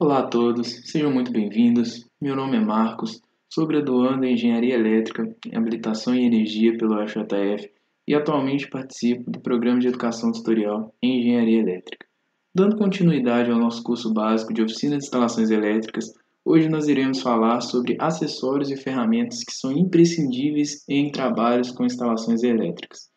Olá a todos, sejam muito bem-vindos. Meu nome é Marcos, sou graduando em Engenharia Elétrica, em Habilitação e Energia pelo UFJF e atualmente participo do Programa de Educação Tutorial em Engenharia Elétrica. Dando continuidade ao nosso curso básico de Oficina de Instalações Elétricas, hoje nós iremos falar sobre acessórios e ferramentas que são imprescindíveis em trabalhos com instalações elétricas.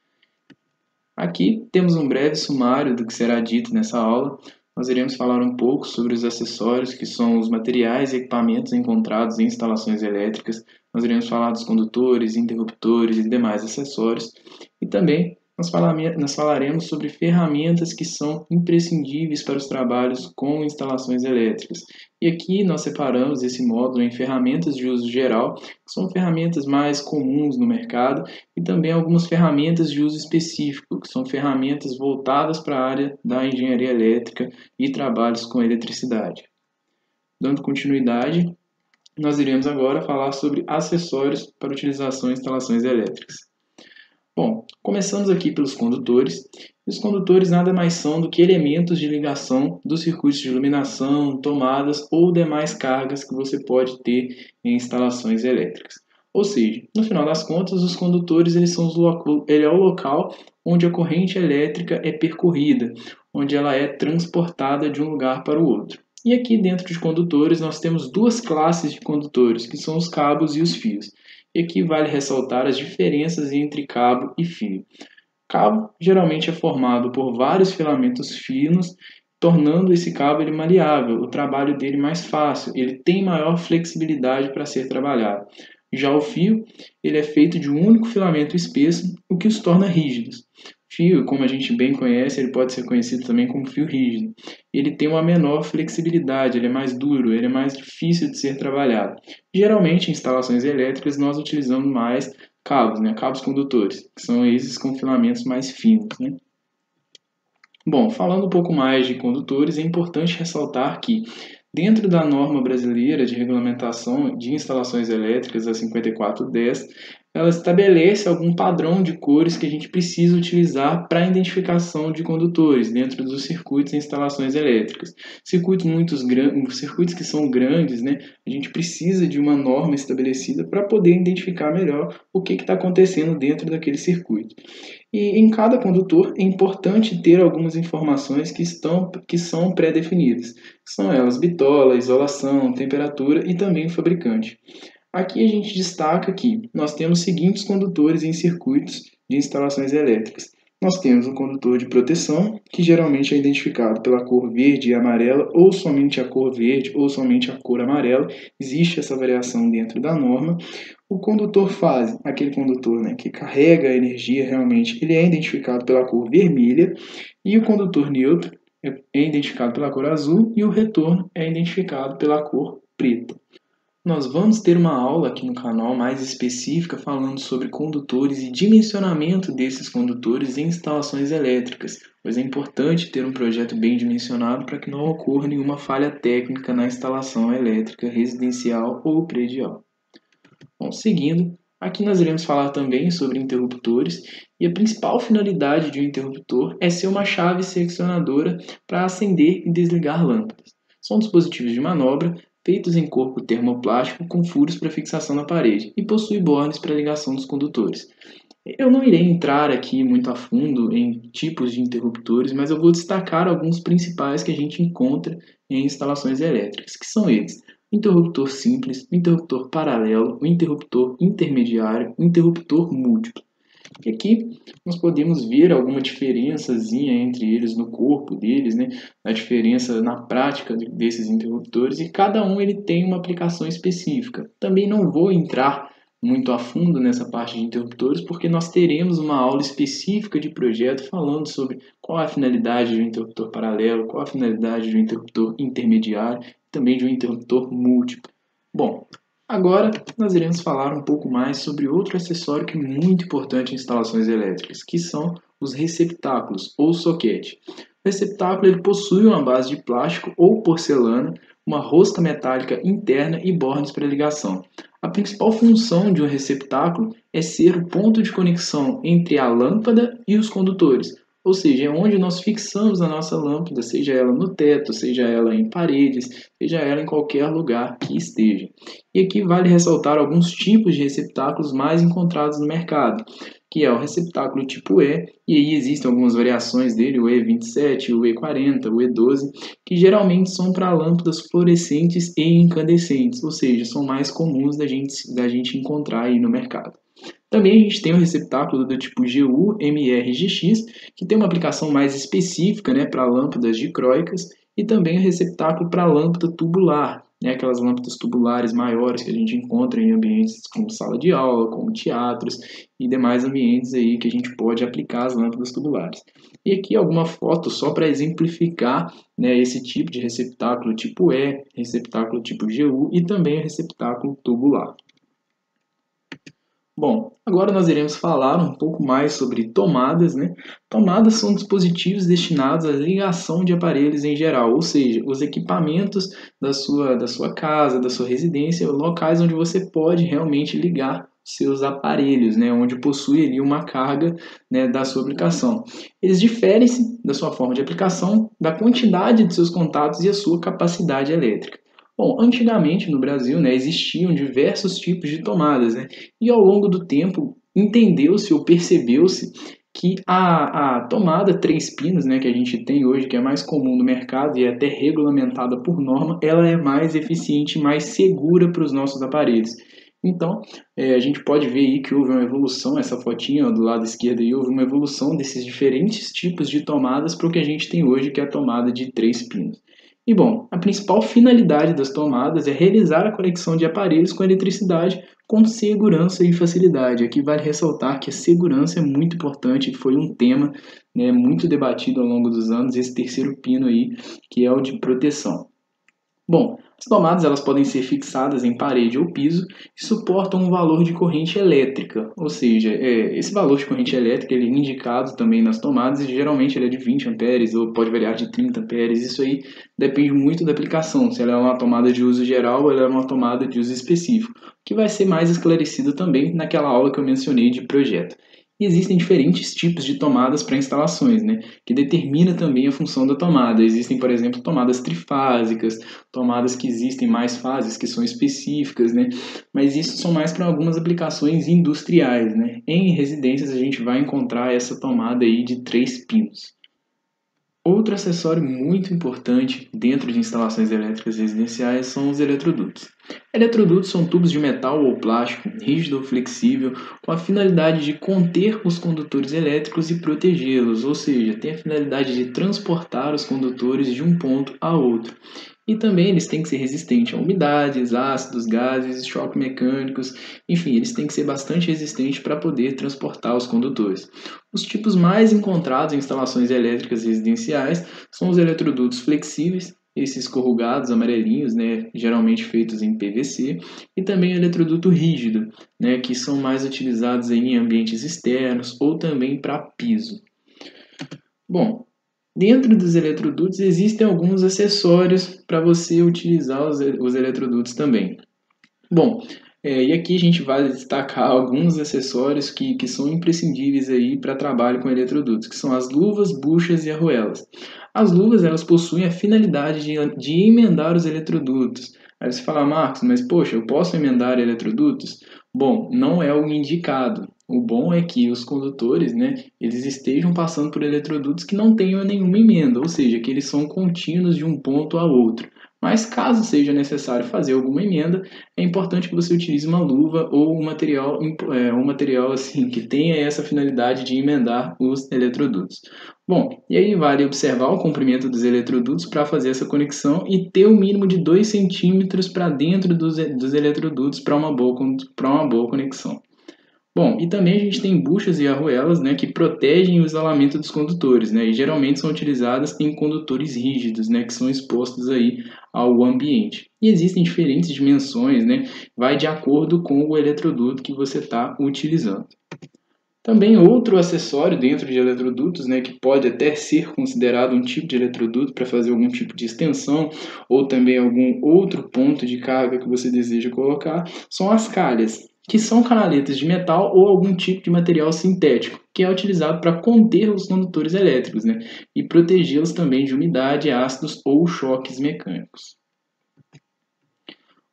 Aqui temos um breve sumário do que será dito nessa aula. Nós iremos falar um pouco sobre os acessórios, que são os materiais e equipamentos encontrados em instalações elétricas. Nós iremos falar dos condutores, interruptores e demais acessórios. E também nós falaremos sobre ferramentas que são imprescindíveis para os trabalhos com instalações elétricas. E aqui nós separamos esse módulo em ferramentas de uso geral, que são ferramentas mais comuns no mercado, e também algumas ferramentas de uso específico, que são ferramentas voltadas para a área da engenharia elétrica e trabalhos com eletricidade. Dando continuidade, nós iremos agora falar sobre acessórios para utilização em instalações elétricas. Bom, começamos aqui pelos condutores. Os condutores nada mais são do que elementos de ligação dos circuitos de iluminação, tomadas ou demais cargas que você pode ter em instalações elétricas. Ou seja, no final das contas, os condutores ele é o local onde a corrente elétrica é percorrida, onde ela é transportada de um lugar para o outro. E aqui dentro de condutores nós temos duas classes de condutores, que são os cabos e os fios. E aqui vale ressaltar as diferenças entre cabo e fio. Cabo geralmente é formado por vários filamentos finos, tornando esse cabo maleável, o trabalho dele mais fácil, ele tem maior flexibilidade para ser trabalhado. Já o fio, ele é feito de um único filamento espesso, o que os torna rígidos. Fio, como a gente bem conhece, ele pode ser conhecido também como fio rígido. Ele tem uma menor flexibilidade, ele é mais duro, ele é mais difícil de ser trabalhado. Geralmente, em instalações elétricas, nós utilizamos mais cabos, cabos condutores, que são esses com filamentos mais finos. Bom, falando um pouco mais de condutores, é importante ressaltar que, dentro da norma brasileira de regulamentação de instalações elétricas, a 5410, ela estabelece algum padrão de cores que a gente precisa utilizar para a identificação de condutores dentro dos circuitos e instalações elétricas. Circuitos que são grandes, a gente precisa de uma norma estabelecida para poder identificar melhor o que está acontecendo dentro daquele circuito. E em cada condutor é importante ter algumas informações que são pré-definidas. São elas bitola, isolação, temperatura e também o fabricante. Aqui a gente destaca que nós temos os seguintes condutores em circuitos de instalações elétricas. Nós temos o condutor de proteção, que geralmente é identificado pela cor verde e amarela, ou somente a cor verde, ou somente a cor amarela. Existe essa variação dentro da norma. O condutor fase, aquele condutor que carrega a energia realmente, ele é identificado pela cor vermelha. E o condutor neutro é identificado pela cor azul e o retorno é identificado pela cor preta. Nós vamos ter uma aula aqui no canal mais específica falando sobre condutores e dimensionamento desses condutores em instalações elétricas, pois é importante ter um projeto bem dimensionado para que não ocorra nenhuma falha técnica na instalação elétrica residencial ou predial. Bom, seguindo, aqui nós iremos falar também sobre interruptores e a principal finalidade de um interruptor é ser uma chave seccionadora para acender e desligar lâmpadas. São dispositivos de manobra feitos em corpo termoplástico com furos para fixação na parede e possui bornes para ligação dos condutores. Eu não irei entrar aqui muito a fundo em tipos de interruptores, mas eu vou destacar alguns principais que a gente encontra em instalações elétricas, que são eles: o interruptor simples, o interruptor paralelo, o interruptor intermediário, o interruptor múltiplo. E aqui nós podemos ver alguma diferençazinha entre eles no corpo deles, a diferença na prática desses interruptores, e cada um ele tem uma aplicação específica. Também não vou entrar muito a fundo nessa parte de interruptores, porque nós teremos uma aula específica de projeto falando sobre qual a finalidade de um interruptor paralelo, qual a finalidade de um interruptor intermediário e também de um interruptor múltiplo. Bom, agora nós iremos falar um pouco mais sobre outro acessório que é muito importante em instalações elétricas, que são os receptáculos ou soquete. O receptáculo ele possui uma base de plástico ou porcelana, uma rosca metálica interna e bornes para ligação. A principal função de um receptáculo é ser o ponto de conexão entre a lâmpada e os condutores, ou seja, é onde nós fixamos a nossa lâmpada, seja ela no teto, seja ela em paredes, seja ela em qualquer lugar que esteja. E aqui vale ressaltar alguns tipos de receptáculos mais encontrados no mercado, que é o receptáculo tipo E, e aí existem algumas variações dele, o E27, o E40, o E12, que geralmente são para lâmpadas fluorescentes e incandescentes, ou seja, são mais comuns da gente encontrar aí no mercado. Também a gente tem o receptáculo do tipo GU-MRGX, que tem uma aplicação mais específica, né, para lâmpadas dicróicas, e também o receptáculo para lâmpada tubular, né, aquelas lâmpadas tubulares maiores que a gente encontra em ambientes como sala de aula, como teatros e demais ambientes aí que a gente pode aplicar as lâmpadas tubulares. E aqui alguma foto só para exemplificar, né, esse tipo de receptáculo tipo E, receptáculo tipo GU e também o receptáculo tubular. Bom, agora nós iremos falar um pouco mais sobre tomadas, né? Tomadas são dispositivos destinados à ligação de aparelhos em geral, ou seja, os equipamentos da sua casa, da sua residência, locais onde você pode realmente ligar seus aparelhos, né? Onde possui ali uma carga, né, da sua aplicação. Eles diferem-se da sua forma de aplicação, da quantidade de seus contatos e a sua capacidade elétrica. Bom, antigamente no Brasil, né, existiam diversos tipos de tomadas, né? E ao longo do tempo, entendeu-se ou percebeu-se que a tomada 3 pinos, né, que a gente tem hoje, que é mais comum no mercado e é até regulamentada por norma, ela é mais eficiente e mais segura para os nossos aparelhos. Então, a gente pode ver aí que houve uma evolução, essa fotinha ó, do lado esquerdo aí, houve uma evolução desses diferentes tipos de tomadas para o que a gente tem hoje, que é a tomada de 3 pinos. E bom, a principal finalidade das tomadas é realizar a conexão de aparelhos com eletricidade com segurança e facilidade. Aqui vale ressaltar que a segurança é muito importante, foi um tema, né, muito debatido ao longo dos anos, esse terceiro pino aí, que é o de proteção. Bom, as tomadas elas podem ser fixadas em parede ou piso e suportam um valor de corrente elétrica, ou seja, esse valor de corrente elétrica ele é indicado também nas tomadas e geralmente ele é de 20 amperes ou pode variar de 30 amperes, isso aí depende muito da aplicação, se ela é uma tomada de uso geral ou ela é uma tomada de uso específico, que vai ser mais esclarecido também naquela aula que eu mencionei de projeto. E existem diferentes tipos de tomadas para instalações, né, que determina também a função da tomada. Existem, por exemplo, tomadas trifásicas, tomadas que existem mais fases que são específicas, né? Mas isso são mais para algumas aplicações industriais, né? Em residências a gente vai encontrar essa tomada aí de 3 pinos. Outro acessório muito importante dentro de instalações elétricas residenciais são os eletrodutos. Eletrodutos são tubos de metal ou plástico, rígido ou flexível, com a finalidade de conter os condutores elétricos e protegê-los, ou seja, tem a finalidade de transportar os condutores de um ponto a outro. E também eles têm que ser resistentes a umidades, ácidos, gases, choques mecânicos, enfim, eles têm que ser bastante resistentes para poder transportar os condutores. Os tipos mais encontrados em instalações elétricas residenciais são os eletrodutos flexíveis, esses corrugados amarelinhos, né, geralmente feitos em PVC, e também o eletroduto rígido, né, que são mais utilizados em ambientes externos ou também para piso. Bom, dentro dos eletrodutos existem alguns acessórios para você utilizar os eletrodutos também. Bom, e aqui a gente vai destacar alguns acessórios que são imprescindíveis aí para trabalho com eletrodutos, que são as luvas, buchas e arruelas. As luvas elas possuem a finalidade de emendar os eletrodutos. Aí você fala, Marcos, mas poxa, eu posso emendar eletrodutos? Bom, não é o indicado. O bom é que os condutores, né, eles estejam passando por eletrodutos que não tenham nenhuma emenda, ou seja, que eles são contínuos de um ponto a outro. Mas caso seja necessário fazer alguma emenda, é importante que você utilize uma luva ou um material assim que tenha essa finalidade de emendar os eletrodutos. Bom, e aí vale observar o comprimento dos eletrodutos para fazer essa conexão e ter o mínimo de 2 centímetros para dentro dos eletrodutos para uma boa conexão. Bom, e também a gente tem buchas e arruelas, né, que protegem o isolamento dos condutores, né, e geralmente são utilizadas em condutores rígidos, né, que são expostos aí ao ambiente. E existem diferentes dimensões, né, vai de acordo com o eletroduto que você está utilizando. Também outro acessório dentro de eletrodutos, né, que pode até ser considerado um tipo de eletroduto para fazer algum tipo de extensão ou também algum outro ponto de carga que você deseja colocar, são as calhas. que são canaletas de metal ou algum tipo de material sintético, que é utilizado para conter os condutores elétricos, né? E protegê-los também de umidade, ácidos ou choques mecânicos.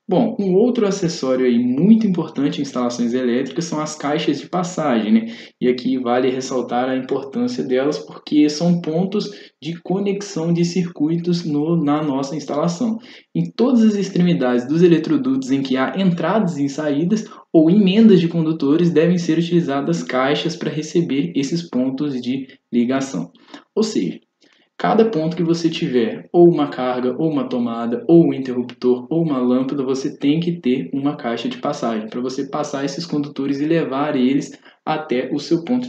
Bom, um outro acessório aí muito importante em instalações elétricas são as caixas de passagem, né? E aqui vale ressaltar a importância delas porque são pontos de conexão de circuitos na nossa instalação. Em todas as extremidades dos eletrodutos em que há entradas e saídas ou emendas de condutores devem ser utilizadas caixas para receber esses pontos de ligação. Ou seja, cada ponto que você tiver, ou uma carga, ou uma tomada, ou um interruptor, ou uma lâmpada, você tem que ter uma caixa de passagem para você passar esses condutores e levar eles até o seu ponto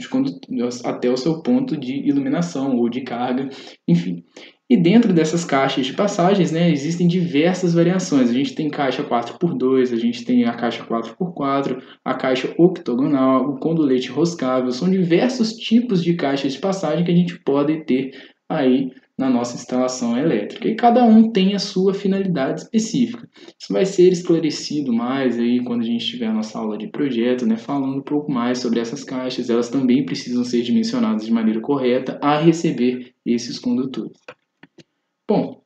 até o seu ponto de iluminação ou de carga, enfim. E dentro dessas caixas de passagens, né, existem diversas variações. A gente tem caixa 4x2, a gente tem a caixa 4x4, a caixa octogonal, o condulete roscável. São diversos tipos de caixas de passagem que a gente pode ter aí na nossa instalação elétrica. E cada um tem a sua finalidade específica. Isso vai ser esclarecido mais aí quando a gente tiver a nossa aula de projeto, né, falando um pouco mais sobre essas caixas. Elas também precisam ser dimensionadas de maneira correta a receber esses condutores. Bom,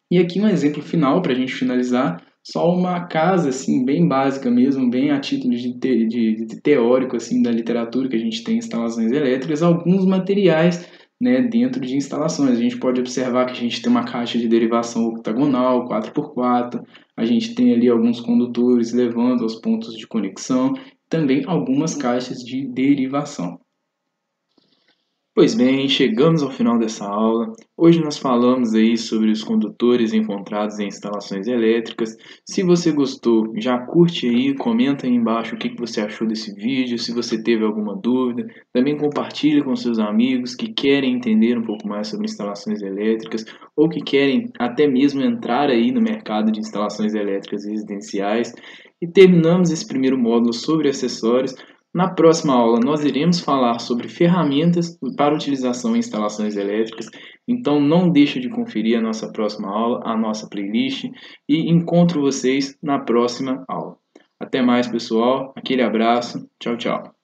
e aqui um exemplo final para a gente finalizar. Só uma casa assim bem básica mesmo, bem a título de teórico assim da literatura que a gente tem em instalações elétricas, alguns materiais, né, dentro de instalações. A gente pode observar que a gente tem uma caixa de derivação octagonal 4x4, a gente tem ali alguns condutores levando aos pontos de conexão, também algumas caixas de derivação. Pois bem, chegamos ao final dessa aula. Hoje nós falamos aí sobre os condutores encontrados em instalações elétricas. Se você gostou, já curte aí, comenta aí embaixo o que você achou desse vídeo, se você teve alguma dúvida. Também compartilhe com seus amigos que querem entender um pouco mais sobre instalações elétricas ou que querem até mesmo entrar aí no mercado de instalações elétricas residenciais. E terminamos esse primeiro módulo sobre acessórios. Na próxima aula, nós iremos falar sobre ferramentas para utilização em instalações elétricas, então não deixe de conferir a nossa próxima aula, a nossa playlist, e encontro vocês na próxima aula. Até mais, pessoal. Aquele abraço. Tchau, tchau.